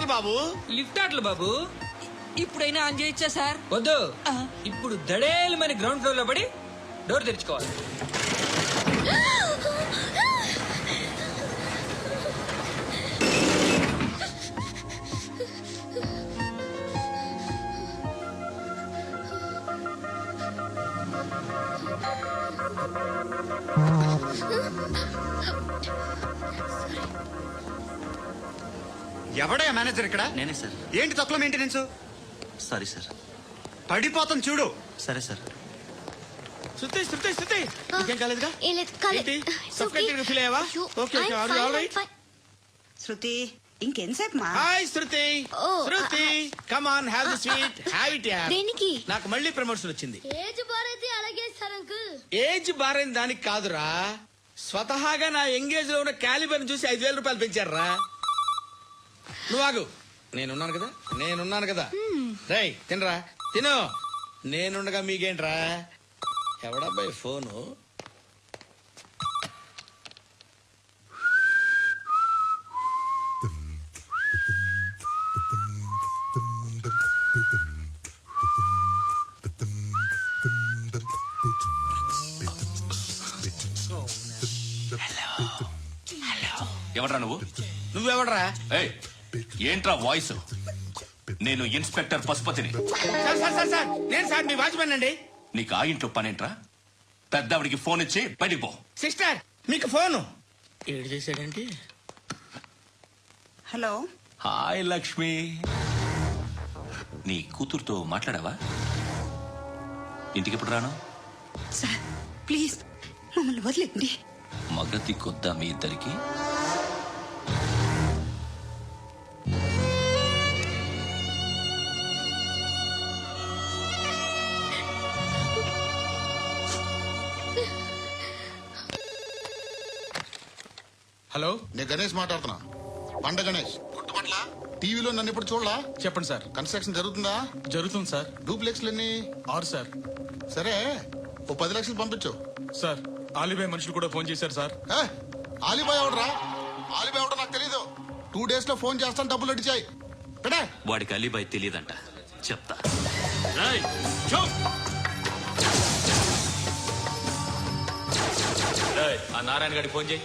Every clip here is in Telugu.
ఆటలు బాబు. లిఫ్ట్ ఆటలు బాబు. ఇప్పుడైనా ఆన్ చేయొచ్చా సార్? వద్దు, ఇప్పుడు దడేలు మన గ్రౌండ్ ఫ్లోర్ లో పడి డోర్ తెరుచుకోవాలి. ఎవడయ్యా మేనేజర్ ఇక్కడ? నేనే సార్. ఏంటి తక్కువ మెయింటెనెన్స్? Sorry sir. పడిపోతాం చూడు. సరే సార్. శృతి శృతి శృతి ఇంకేం కాలేదుగా? ఏంటి సఫ్కేటెడ్ గా ఫీల్ అయ్యావా? Okay okay, are you all right? Shruti ఇంకెంతసేపు మా? Hi Shruti. Shruti come on, have the sweet, have it యార్. దేనికి? నాకు మళ్ళీ ప్రమోషన్ వచ్చింది. ఏజ్ బారైతే అలాగే సార్ అంకుల్. ఏజ్ బారైన దానికి కాదురా, స్వతహాగా నా ఎంగేజ్ లో ఉన్న క్యాలిబర్ చూసి 5,000 రూపాయలు పెంచారా. నువ్వు ఆగు, నేనున్నాను కదా. రేయ్ తినరా, తిను. నేనుండగా మీకేంట్రా? ఎవడబ్బాయి ఫోను? ఎవడ్రా నువ్వు? నువ్వెవడరా? ఏయ్, ఏంట్రా వాయిస్? నేను ఇన్స్పెక్టర్ పశుపతిని. సార్ నేను సార్ మీ వాచ్మెన్ అండి. నీకు ఆ ఇంట్లో పనేంట్రా? పెద్దవిడికి ఫోన్ ఇచ్చి బయటికి పో. సిస్టర్ మీకు ఫోను. ఏడు చేశాడంటే. హలో. హాయ్ లక్ష్మి, నీ కూతురుతో మాట్లాడావా? ఇంటికి ఎప్పుడు రాను? సార్ ప్లీజ్ మమ్మల్ని వదిలేండి. మగతి కొద్దా మీ ఇద్దరికి? హలో, నేను గణేష్ మాట్లాడుతున్నా. బండ గణేష్ గుర్తుపట్ల? టీవీలో నన్ను ఇప్పుడు చూడలా? చెప్పండి సార్. కన్స్ట్రక్షన్ జరుగుతుందా? జరుగుతుంది సార్. డూప్లెక్స్లు ఎన్ని? 6 సార్. సరే, ఓ 10 లక్షలు పంపించు. సార్ ఆలిబాయ్ మనుషులు కూడా ఫోన్ చేశారు సార్. ఆలిబాయ్ ఎవడరా? ఆలిబాయ్ ఎవడో నాకు తెలీదు. 2 days లో ఫోన్ చేస్తాను, డబ్బులు అడిచాయి. వాడికి అలీబాయ్ తెలియదంట, చెప్తా. ఆ నారాయణ గారికి ఫోన్ చేయి.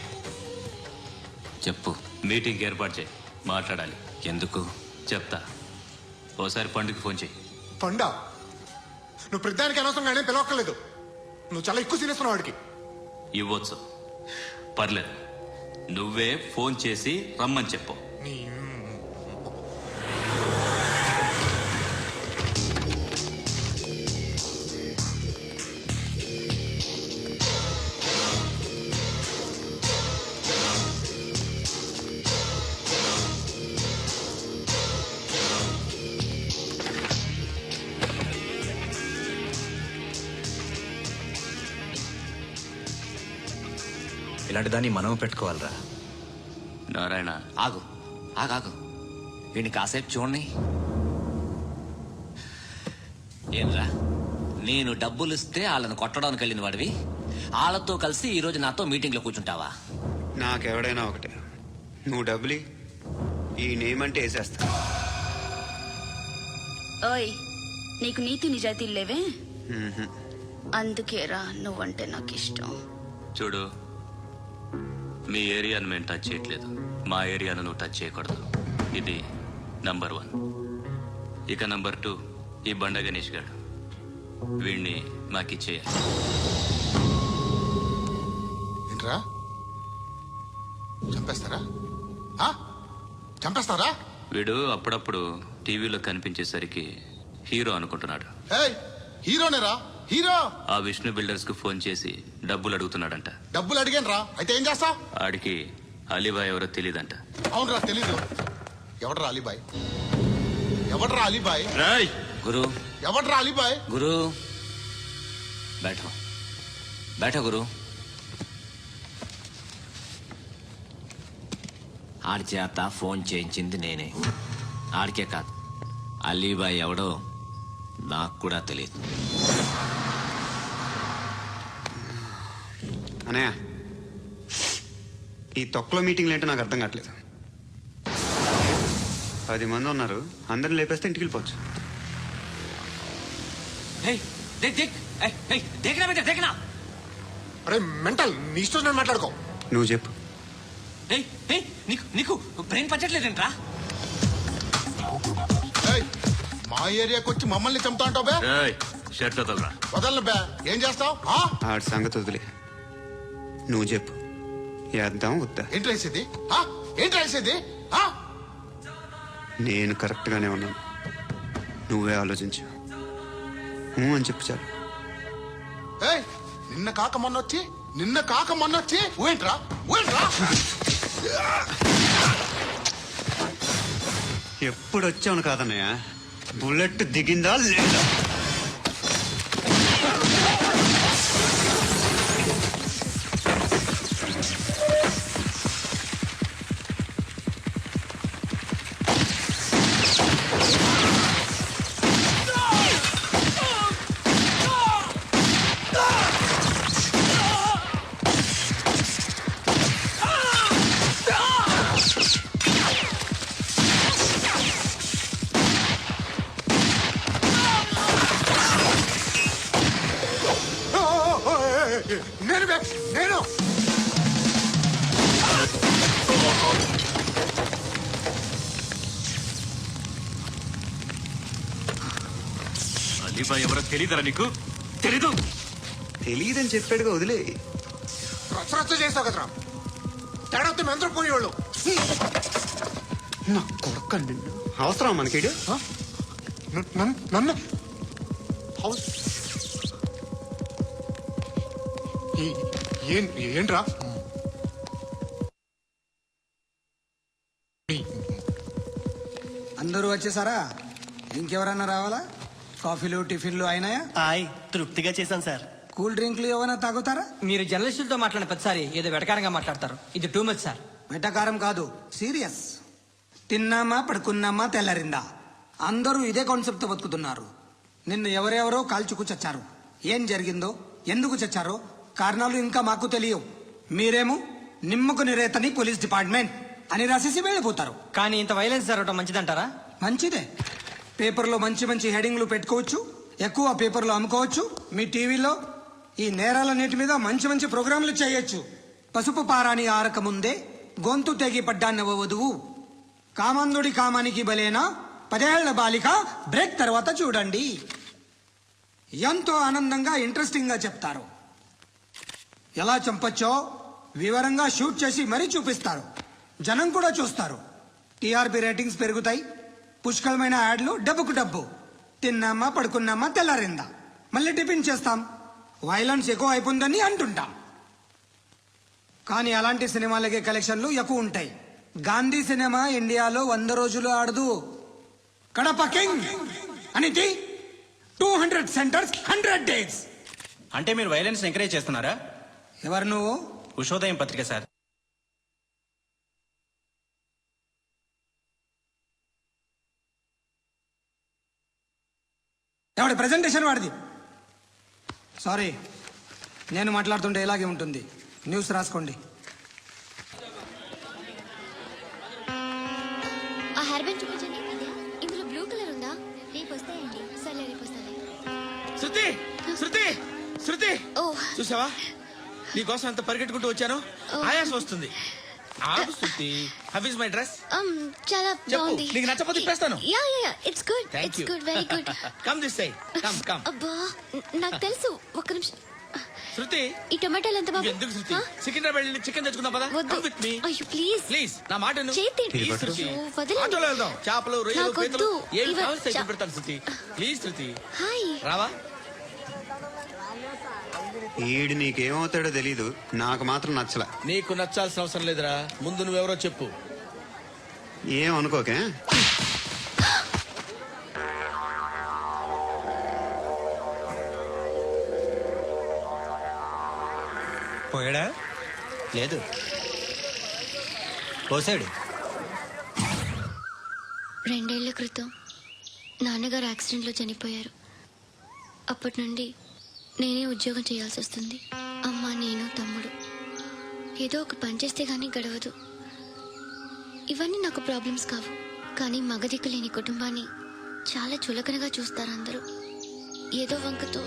చెప్పు. మీటింగ్ ఏర్పాటు చేయి, మాట్లాడాలి. ఎందుకు? చెప్తా. ఓసారి పండుగ ఫోన్ చేయి. పండా, నువ్వు ప్రతిదానికి అనవసరంగానే పిలవక్కర్లేదు. నువ్వు చాలా ఎక్కువ సీనిస్తున్నావు వాడికి. ఇవ్వచ్చు, పర్లేదు. నువ్వే ఫోన్ చేసి రమ్మని చెప్పు. ఇలాంటి దాన్ని మనం పెట్టుకోవాలరా. నారాయణ ఆగు ఆగాగు, వీడిని కాసేపు చూడండి. ఏంరా, నేను డబ్బులు ఇస్తే వాళ్ళని కొట్టడానికి వెళ్ళిన వాడివి, వాళ్ళతో కలిసి ఈ రోజు నాతో మీటింగ్ లో కూర్చుంటావా? నాకెవడైనా ఒకటే, నువ్వు డబ్బులి, ఈ నేమ్ అంటే వేసేస్తా. ఓయ్, నీకు నీతి నిజాయితీలు లేవే, అందుకేరా నువ్వంటే నాకు ఇష్టం. చూడు, మీ ఏరియాను మేము టచ్ చేయట్లేదు, మా ఏరియాను నువ్వు టచ్ చేయకూడదు. ఇది నంబర్ 1. ఇక నంబర్ 2, ఈ బండ గణేష్ గారు, వీడిని మాకిచ్చేయాలి. ఏంట్రా, చంపేస్తారా? చంపేస్తారా? వీడు అప్పుడప్పుడు టీవీలో కనిపించేసరికి హీరో అనుకుంటున్నాడు. హీరోనేరా, హీరో. ఆ విష్ణు బిల్డర్స్ కు ఫోన్ చేసి డబ్బులు అడుగుతున్నాడంట. డబ్బులు అడిగాను రా, అయితే ఏం చేస్తా? ఆడికి అలీబాయ్ ఎవరో తెలీదంట. అవునరా, తెలీదు. ఎవడరా అలీబాయ్? ఎవడరా అలీబాయ్? గురు, ఎవడరా అలీబాయ్? గురు బైఠో బైఠో గురు. ఆడి చేత ఫోన్ చేయించింది నేనే. ఆడికే కాదు, అలీబాయ్ ఎవడో నాకు కూడా తెలియదు. అనయ్య, ఈ తొక్కలో మీటింగ్లు ఏంటో నాకు అర్థం కావట్లేదు. 10 మంది ఉన్నారు, అందరిని లేపేస్తే ఇంటికి వెళ్ళిపోవచ్చు. అరే మెంటల్, నీ ఇష్టం నేను మాట్లాడుకో. నువ్వు చెప్పు. నీకు బ్రెయిన్ పచ్చట్లేదంట్రా? ఏయ్, మా ఏరియాకి వచ్చి మమ్మల్ని చంపుతా అంటావు బే? షర్ట్ వదలరా. వదలను బే. ఏం చేస్తావు? ఆడి సంగతి వదిలే, నువ్వు చెప్పు. వేద్దాం వద్దా? ఏంటి రాసేది? ఏంటి రాసేది? నేను కరెక్ట్గానే ఉన్నాను, నువ్వే ఆలోచించు. అని చెప్పు చాలు. ఏయ్, నిన్న కాక మొన్నొచ్చి ఊయంట్రా. ఎప్పుడు వచ్చావును కాదన్నయ్య, బుల్లెట్ దిగిందా లేదా? నేను బే, నేను. అలీబాయ్ ఎవరో తెలీదరా నీకు? తెలీదు. తెలియదని చెప్పాడుగా, వదిలే. రచ్చ చేస్తావు కదరా. తేడా వస్తే మెంతరం పోయేవాళ్ళు. నా కొడుకు నిన్ను అవసరం మనకి. నన్ను హౌస్ ఏంట్రా? అందరూ వచ్చేసారా? ఇంకెవరన్నా రావాలా? కాఫీలు టిఫిన్లు అయినాయా? తృప్తిగా చేశాను సార్. కూల్ డ్రింక్లు ఏమైనా తాగుతారా? మీరు జర్నలిస్టులతో మాట్లాడిన ప్రతిసారి ఏదో వెటకారంగా మాట్లాడతారు. ఇది టూ మచ్ సార్. వెటకారం కాదు, సీరియస్. తిన్నామా పడుకున్నామా తెల్లరిందా, అందరూ ఇదే కాన్సెప్ట్ తో బతుకుతున్నారు. నిన్ను ఎవరెవరో కాల్చుకు చచ్చారు. ఏం జరిగిందో, ఎందుకు చచ్చారో కారణాలు ఇంకా మాకు తెలియవు. మీరేమో నిమ్మకు నిరేతని పోలీస్ డిపార్ట్మెంట్ అని రాసేసి వెళ్ళిపోతారు. కానీ ఇంత వైలెన్స్ జరగడం మంచిదంటారా? మంచిదే. పేపర్లో మంచి మంచి హెడింగ్లు పెట్టుకోవచ్చు, ఎక్కువ పేపర్లు అమ్ముకోవచ్చు. మీ టీవీలో ఈ నేరాలన్నిటి మీద మంచి మంచి ప్రోగ్రాంలు చేయొచ్చు. పసుపు పారాని ఆరక ముందే గొంతు తెగి పడ్డాన్నవ వధువు, కామందుడి కామానికి బలేనా 10 ఏళ్ల బాలిక, బ్రేక్ తర్వాత చూడండి. ఎంతో ఆనందంగా ఇంట్రెస్టింగ్ గా చెప్తారు. ఎలా చంపొచ్చో వివరంగా షూట్ చేసి మరీ చూపిస్తారు. జనం కూడా చూస్తారు. టీఆర్పీ రేటింగ్స్ పెరుగుతాయి. పుష్కలమైన యాడ్లు, డబ్బుకు డబ్బు. తిన్నామా పడుకున్నామా తెల్లారిందా, మళ్ళీ టిఫిన్ చేస్తాం. వైలెన్స్ ఎక్కువ అయిపోయిందని అంటుంటాం. కానీ అలాంటి సినిమాలకే కలెక్షన్లు ఎక్కువ ఉంటాయి. గాంధీ సినిమా ఇండియాలో 100 రోజులు ఆడదు. కడప కింగ్ అనితి 200 సెంటర్స్ 100 డేస్. అంటే మీరు వైలెన్స్ ఎంకరేజ్ చేస్తున్నారా? ఎవరు నువ్వు? ఉషోదయం పత్రిక సార్. ఎవడి ప్రెజెంటేషన్ వాడిది. సారీ, నేను మాట్లాడుతుంటే ఇలాగే ఉంటుంది. న్యూస్ రాసుకోండి. ఆ హెయిర్ బ్యాండ్ చూపించండి. ఇందులో బ్లూ కలర్ ఉందా? రేపు వస్తాయండి. సరే రేపు వస్తాయి. శృతి, శృతి, శృతి, ఓ చూసావా నీకోసం అంత పరిగెట్టుకుంటూ వచ్చాను. ఆయాసం వస్తుంది. ఆగు Shruti. How is my dress? చాలా బాగుంది. నీకు నచ్చకపోతే తిప్పేస్తాను. Yeah yeah yeah, it's good. Thank it's you. Good, very good. Come this side. Come. అబ్బా, నాకు తెలుసు. ఒక్క నిమిషం. శృతి, ఈ టమాటాలు ఎంత బాబు? ఎందుకు శృతి? సికింద్రాబాద్ వెళ్ళి చికెన్ తెచ్చుకుందాం పదా? వద్దు. కమ్ విత్ మీ అయ్యో ప్లీజ్ ప్లీజ్. నా మాట విను. చేతి Please, శృతి. వదిలేండి. ఆటోలో వెళ్దాం. చేపలు, రొయ్యలు, నాకు పీతలు వద్దు. ఏమి ఇవ- కావాలి తెచ్చి పెడతాను శృతి. Please Shruti, hi. రావా? ఈడు నీకేమవుతాడో తెలీదు, నాకు మాత్రం నచ్చలా. నీకు నచ్చాల్సిన అవసరం లేదురా. ముందు నువ్వెవరో చెప్పు. ఏం అనుకోకే. పోయాడా? లేదు, పోసాడు. 2 ఏళ్ల క్రితం నాన్నగారు యాక్సిడెంట్లో చనిపోయారు. అప్పటి నుండి నేనే ఉద్యోగం చేయాల్సి వస్తుంది. అమ్మ, నేను, తమ్ముడు ఏదో ఒక పని చేస్తే గానీ గడవదు. ఇవన్నీ నాకు ప్రాబ్లమ్స్ కావు, కానీ మగదిక్కు లేని కుటుంబాన్ని చాలా చులకనగా చూస్తారు అందరూ. ఏదో వంకతో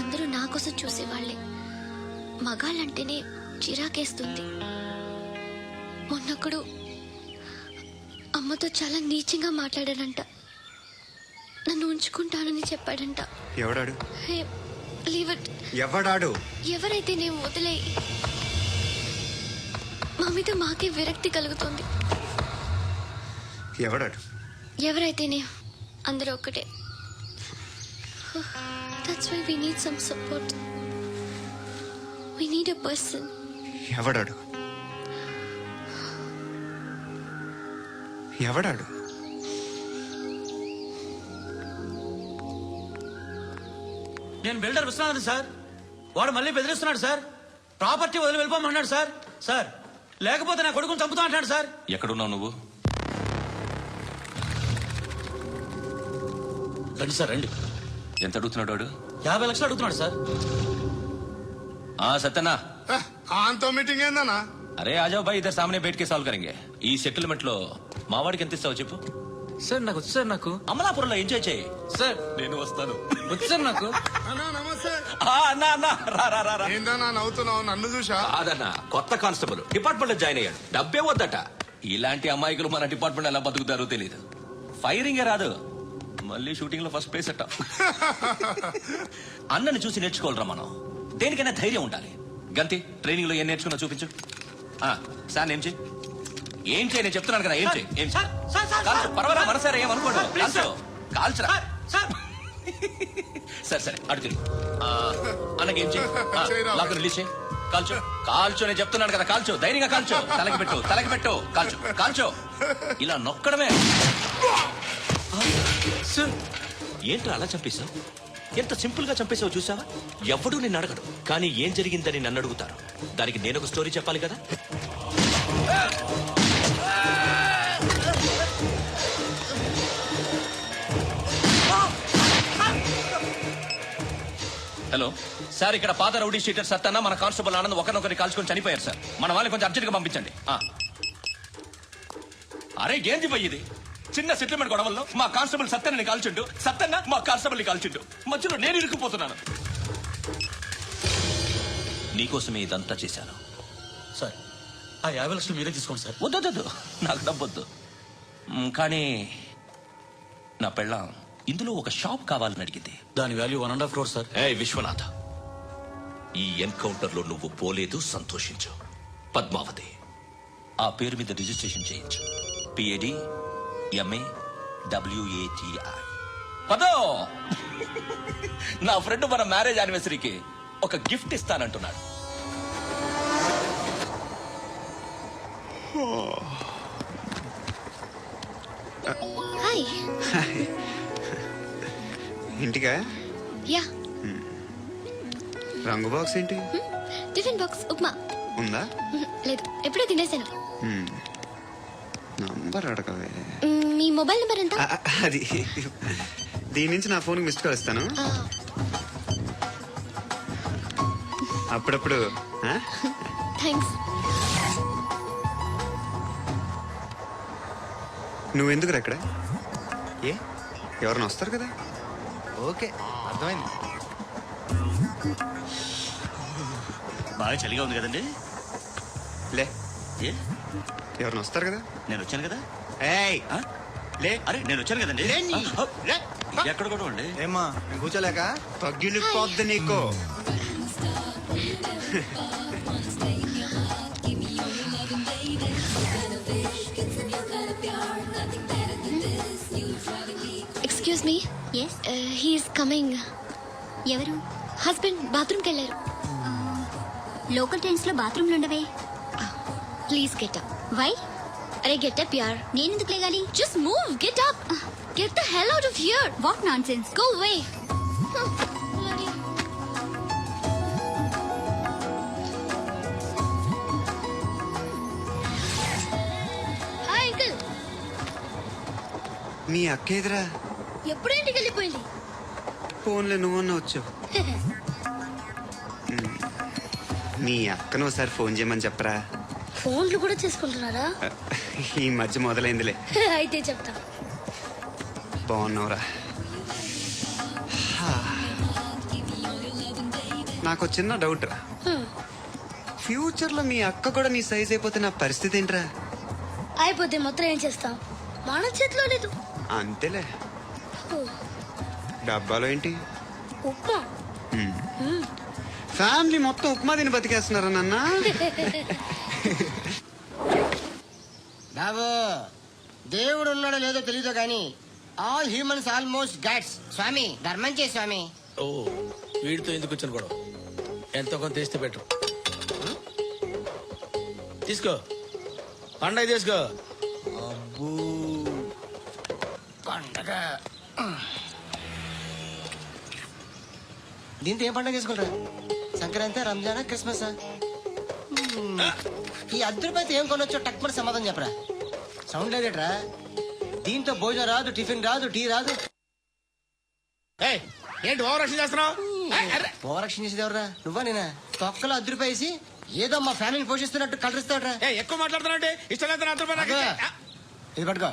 అందరూ నా కోసం చూసేవాళ్లే. మగాళ్ళంటేనే చిరాకేస్తుంది. మొన్నప్పుడు అమ్మతో చాలా నీచంగా మాట్లాడాడంట. నన్ను ఉంచుకుంటానని చెప్పాడంట. ఎవడాడు? హే, leave it. ఎవడాడు? ఎవరైతే నేను వదిలే. మా మీద మాకే విరక్తి కలుగుతుంది. ఎవడాడు? ఎవరైతేనే అందరూ ఒక్కటే. That's why we need some support. We need a person. ఎవడాడు? ఎవడాడు? నేను బిల్డర్ విశ్వనాథ్ సార్. వాడు మళ్ళీ బెదిరిస్తున్నాడు సార్. ప్రాపర్టీ వదిలి వెళ్ళిపోమన్నాడు సార్. సార్ లేకపోతే నా కొడుకుని చంపుతా అంటాడు సార్. ఎక్కడున్నావు నువ్వు? రండి సార్ రండి. ఎంత అడుగుతున్నాడు వాడు? 50 లక్షలు అడుగుతున్నాడు సార్. సత్యనా, ఆంతో మీటింగ్ ఏందన్నా? అరే ఆజావ్ భాయ్, ఇద్దరు సామనే బయటకే సాల్వ్ కరెంగే. ఈ సెటిల్మెంట్ లో మావాడికి ఎంత ఇస్తావో చెప్పు. సార్ నాకు వచ్చు సార్. నాకు అమలాపురంలో ఎంజాయ్ చేయి. సార్ నేను వస్తాను. వచ్చు సార్ నాకు. అన్నా నమస్తే. అన్నా అన్నా రా రా రా రా. ఏందన్నా నవ్వుతున్నావు? నన్ను చూసా? కాదన్నా, కొత్త కానిస్టేబుల్ డిపార్ట్మెంట్ లో జాయిన్ అయ్యాడు. డబ్బే వద్దట. ఇలాంటి అమాయకులు మన డిపార్ట్మెంట్ ఎలా బతుకుతారో తెలియదు. ఫైరింగే రాదు, మళ్ళీ షూటింగ్ లో ఫస్ట్ ప్లేస్ అట్ట. అన్నని చూసి నేర్చుకోవాలరా మనం. దేనికైనా ధైర్యం ఉండాలి. గంతి, ట్రైనింగ్ లో ఏం నేర్చుకున్నా చూపించు. సార్ ఏం చేయి, ఏం చేయి, నేను చెప్తున్నాను కదా. ఏం చేయి, ఏం చేయి. కాల్చు, పర్వాలా, మనసారా ఏమనుకోండి. కాల్చు, కాల్చరా. సరే సరే, అడుగుతుంది. అన్నకేం చేయి, లాక్ రిలీజ్ చేయి. కాల్చు, కాల్చు, నేను చెప్తున్నాను కదా. కాల్చు, ధైర్యంగా కాల్చు. తలకి పెట్టు, తలకి పెట్టు. కాల్చు, కాల్చు. ఇలా నొక్కడమే. ఏంట్రా అలా చంపేశావు? ఎంత సింపుల్ గా చంపేశావు చూసావా? ఎవడూ నిన్ను అడగడు, కానీ ఏం జరిగిందని నన్ను అడుగుతారు. దానికి నేను ఒక స్టోరీ చెప్పాలి కదా. హలో సార్, ఇక్కడ పాత రౌడీ షీటర్ సత్తన్న మన కానిస్టేబుల్ ఆనంద్ ఒకరినొకరి కాల్చుకొని చనిపోయారు సార్. మన వాళ్ళని కొంచెం అర్జెంట్ గా పంపించండి. అరే ఏంది పోయి ఇది? చిన్న సెటిల్మెంట్ గొడవల్లో మా కానిస్టేబుల్ సత్తన్నని కాల్చుండు, సత్తన్న మా కానిస్టేబుల్ ని కాల్చుండు. మధ్యలో నేను ఇరుక్కుపోతున్నాను. నీకోసమే ఇదంతా చేశాను సార్ ఆ 50 లక్షలు మీరే తీసుకోండి సార్. వద్దొద్దు, నాకు డబ్బొద్దు. కానీ నా పెళ్ళాం ఇందులో ఒక షాప్ కావాలని అడిగింది. దాని వాల్యూ 1.5 crore సార్. ఏ విశ్వనాథ, ఈ ఎన్కౌంటర్ లో నువ్వు పోలేదు, సంతోషించు. పద్మావతి ఆ పేరు మీద రిజిస్ట్రేషన్ చేయించు. PAD MA WATI. పదో, నా ఫ్రెండ్ మన మ్యారేజ్ యానివర్సరీకి ఒక గిఫ్ట్ ఇస్తానంటున్నాడు. హాయ్. ఇంటికా? యా. రంగు బాక్స్ ఏంటి? టిఫిన్ బాక్స్ ఉప్మా ఉందా? లేదు, ఎప్పుడో తినేసాను. నంబర్ అడగవే. మీ మొబైల్ నెంబర్ ఎంత? అది దీని నుంచి నా ఫోన్కి మిస్డ్ కాల్ ఇస్తాను. అప్పుడప్పుడు. థ్యాంక్స్. నువ్వెందుకురా ఇక్కడ? ఏ ఎవరైనా వస్తారు కదా. ఓకే, అర్థమైంది. బాగా చలిగా ఉంది కదండి. లే, ఏ ఎవరైనా వస్తారు కదా. నేను వచ్చాను కదా. ఏయ్ లే. అరే నేను వచ్చాను కదండి. ఎక్కడ కూడా ఉండి ఏమ్మా నేను కూర్చోలేక తగ్గిలిపోద్ది నీకు. Excuse me. Yes, he's coming. ఎవరు? హస్బెండ్ బాత్రూమ్కి వెళ్ళారు. లోకల్ ట్రైన్స్ లో బాత్రూమ్లు ఉండవే. Please get up. వై? అరే గెట్ అప్ యార్. నేను ఎందుకు లేగాలి? Just move, get up. Get the hell out of here. What nonsense. Go away. Hi uncle. మీ అక్క ఎదురా? ఎప్పుడు ఇంటికి వెళ్ళిపోయింది? ఫోన్లో నువ్వన్నా వచ్చావు. మీ అక్కను ఒకసారి ఫోన్ చేయమని చెప్పరా. ఫోన్లు కూడా చేసుకుంటున్నారా? ఈ మధ్య మొదలైందిలే. అయితే చెప్తా. బాగున్నావురా. నాకు చిన్న డౌట్ రా. ఫ్యూచర్ లో మీ అక్క కూడా నీ సైజ్ అయిపోతే నా పరిస్థితి ఏంట్రా? అయిపోతే మొత్తం ఏం చేస్తాం, మన చేతిలో లేదు. అంతేలే. డబ్బాలో ఏంటి? ఉప్మా. ఫ్యామిలీ మొత్తం ఉప్మా తిని బతికేస్తున్నారా నాన్న? బాబు దేవుడు ఉన్నాడో లేదో తెలియదు కానీ ఆల్ హ్యూమన్స్ ఆల్మోస్ట్ గాడ్స్. స్వామి ధర్మం చే స్వామి. ఓ వీడితో ఎందుకు వచ్చాను కూడా, ఎంతో కొంత తీస్తే పెట్టు. తీసుకో పండగ తీసుకో. అబ్బూ పండగ. దీంతో ఏం పండగ చేసుకుంటా? సంక్రాంతి, రంజానా, క్రిస్మస్? ఈ అద్దరిపైతే ఏం కొనొచ్చో టక్మని సమాధానం చెప్పరా. సౌండ్ లేదేట్రా? దీంతో భోజనం రాదు, టిఫిన్ రాదు, టీ రాదు. ఏయ్, ఏంటి ఓవర్ రక్షణ చేస్తున్నావు? ఓవరక్షణ చేసేది ఎవరా? నువ్వా నేనా? తొక్కలో అద్దరిపేసి ఏదో మా ఫ్యామిలీని పోషిస్తున్నట్టు కలరిస్తాడ్రా. ఎక్కువ మాట్లాడుతున్నావు. ఇష్టం లేదు నా అద్దరిపై నాకు. ఇది పట్టుకో.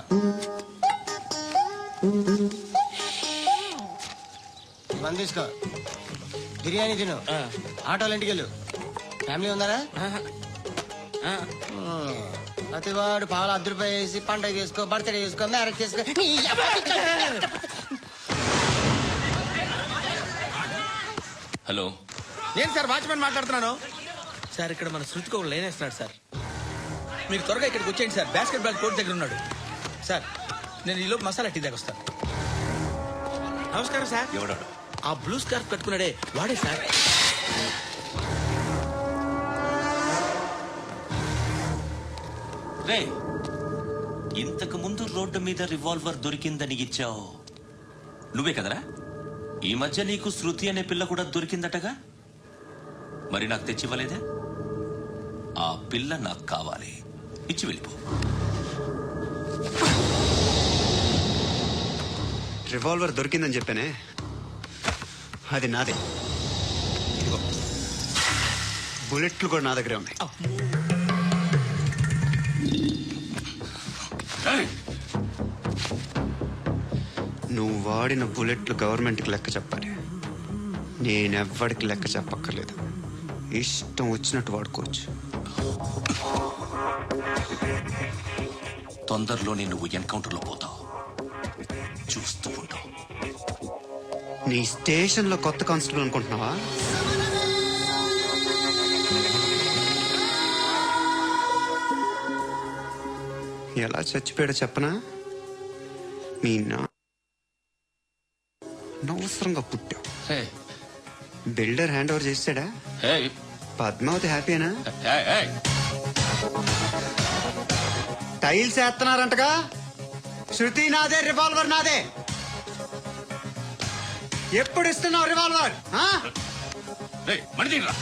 మంది తీసుకో, బిర్యానీ తిను, ఆటోలు ఇంటికి వెళ్ళు. ఫ్యామిలీ ఉన్నారా? ప్రతివాడు పావులు అద్దరిపై వేసి పండగ చేసుకో, బర్త్డే చేసుకో, మ్యారేజ్ చేసుకో. హలో, నేను సార్ వాచ్మెన్ మాట్లాడుతున్నాను. సార్ ఇక్కడ మన శృతికి ఒక లైన్ వేస్తున్నాడు సార్. మీరు త్వరగా ఇక్కడికి వచ్చేయండి సార్. బాస్కెట్ బాల్ కోర్ట్ దగ్గర ఉన్నాడు సార్. నేను ఈలోపు మసాలా టీ దగ్గర వస్తాను. నమస్కారం సార్. ఎవడాడు? ఆ బ్లూ స్కార్ఫ్ కట్టుకున్నాడే వాడే సార్. రే, ఇంతకు ముందు రోడ్డు మీద రివాల్వర్ దొరికిందని ఇచ్చావు నువ్వే కదరా? ఈ మధ్య నీకు శృతి అనే పిల్ల కూడా దొరికిందటగా? మరి నాకు తెచ్చివ్వలేదే? ఆ పిల్ల నాకు కావాలి, ఇచ్చి వెళ్ళిపో. రివాల్వర్ దొరికిందని చెప్పానే, అది నాదే. ఇదిగో బుల్లెట్లు కూడా నా దగ్గరే ఉన్నాయి. నువ్వు వాడిన బుల్లెట్లు గవర్నమెంట్కి లెక్క చెప్పాలి. నేనెవ్వడికి లెక్క చెప్పక్కర్లేదు. ఇష్టం వచ్చినట్టు వాడుకోవచ్చు. తొందరలోనే నువ్వు ఎన్కౌంటర్లో పోతావు, చూస్తూ ఉంటావు. నీ స్టేషన్లో కొత్త కానిస్టేబుల్ అనుకుంటున్నావా? ఎలా చచ్చిపోయాడో చెప్పనా? మీ అనవసరంగా పుట్టావు. హే, బిల్డర్ హ్యాండ్ ఓవర్ చేసాడా? హే, పద్మావతి హ్యాపీనా? హే, హే. టైల్స్ వేస్తున్నారంటగా? శృతి నాదే, రివాల్వర్ నాదే. ఎప్పుడు ఇస్తున్నావు రివాల్వర్? రేయ్, మణి తీయరా.